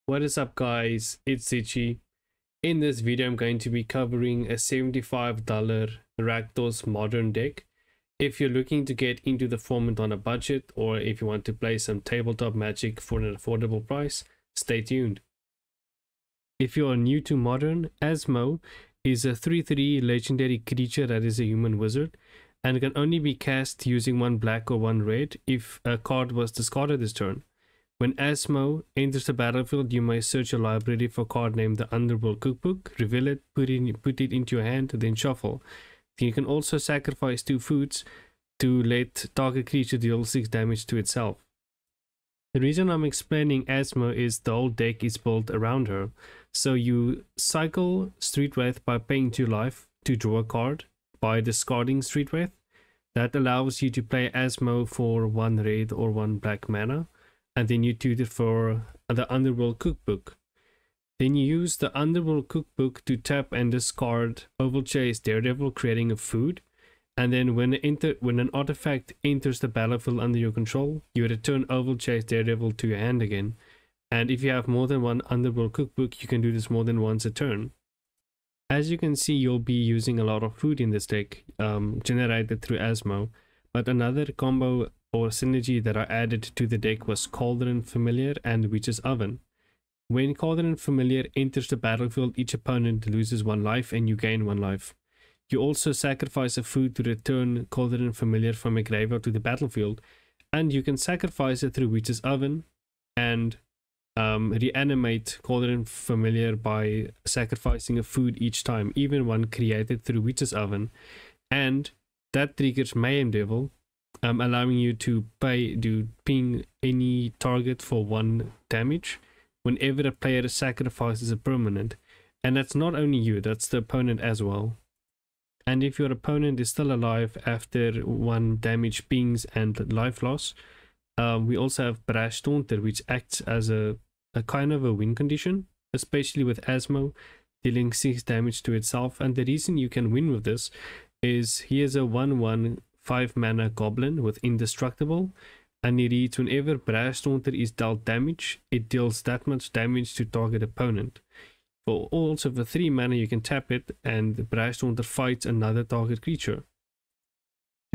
What is up guys, it's Ichi. In this video I'm going to be covering a $75 Rakdos modern deck. If you're looking to get into the format on a budget, or if you want to play some tabletop magic for an affordable price, stay tuned. If you are new to modern, Asmo is a 3/3 legendary creature that is a human wizard and can only be cast using one black or one red if a card was discarded this turn. When Asmo enters the battlefield, you may search your library for a card named the Underworld Cookbook, reveal it, put it into your hand, then shuffle. You can also sacrifice 2 foods to let target creature deal 6 damage to itself. The reason I'm explaining Asmo is the whole deck is built around her. So you cycle Street Wraith by paying 2 life to draw a card by discarding Street Wraith. That allows you to play Asmo for 1 red or 1 black mana. And then you tutor for the Underworld Cookbook. Then you use the Underworld Cookbook to tap and discard Oval Chase Daredevil, creating a food. And then when an artifact enters the battlefield under your control, you return Oval Chase Daredevil to your hand again. And if you have more than 1 Underworld Cookbook, you can do this more than once a turn. As you can see, you'll be using a lot of food in this deck, generated through Asmo. But another combo or synergy that I added to the deck was Cauldron Familiar and Witch's Oven. When Cauldron Familiar enters the battlefield, each opponent loses 1 life and you gain 1 life. You also sacrifice a food to return Cauldron Familiar from a graveyard to the battlefield, and you can sacrifice it through Witch's Oven and reanimate Cauldron Familiar by sacrificing a food each time, even one created through Witch's Oven, and that triggers Mayhem Devil, allowing you to ping any target for 1 damage whenever a player sacrifices a permanent. And that's not only you, that's the opponent as well. And if your opponent is still alive after 1 damage pings and life loss, we also have Brash Taunter, which acts as a kind of a win condition, especially with Asmo, dealing 6 damage to itself. And the reason you can win with this is he is a 1/1 5 mana goblin with indestructible, and he reads whenever Brash Taunter is dealt damage, it deals that much damage to target opponent. Also for 3 mana you can tap it and Brash Taunter fights another target creature.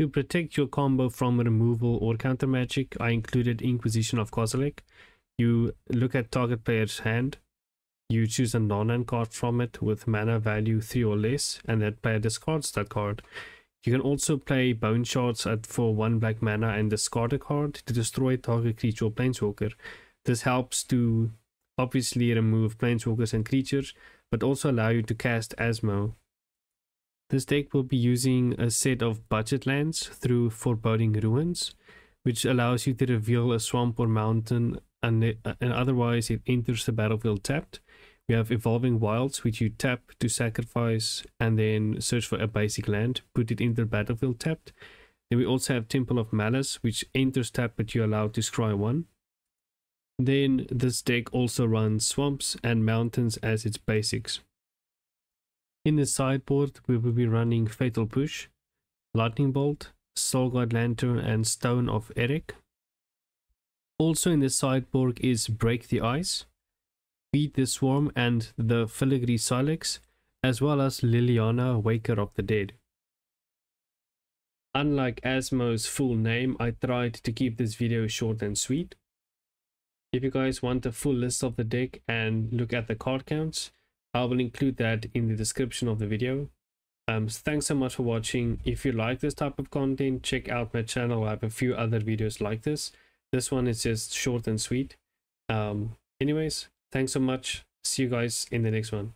To protect your combo from removal or counter magic, I included Inquisition of Kozilek. You look at target player's hand, you choose a non-hand card from it with mana value 3 or less, and that player discards that card. You can also play Bone Shards for 1 black mana and discard a card to destroy target creature or planeswalker. This helps to obviously remove planeswalkers and creatures, but also allow you to cast Asmo. This deck will be using a set of budget lands through Foreboding Ruins, which allows you to reveal a swamp or mountain, and otherwise it enters the battlefield tapped. We have Evolving Wilds, which you tap to sacrifice and then search for a basic land, put it into the battlefield tapped. Then we also have Temple of Malice, which enters tapped but you're allowed to scry 1. Then this deck also runs swamps and mountains as its basics. In the sideboard, we will be running Fatal Push, Lightning Bolt, Soulguide Lantern, and Stone of Eric. Also in the sideboard is Break the Ice, Feed the Swarm, and the Filigree Silex, as well as Liliana, Waker of the Dead. Unlike Asmo's full name, I tried to keep this video short and sweet. If you guys want a full list of the deck and look at the card counts, I will include that in the description of the video. Thanks so much for watching. If you like this type of content, check out my channel. I have a few other videos like this. This one is just short and sweet. Anyways, thanks so much. See you guys in the next one.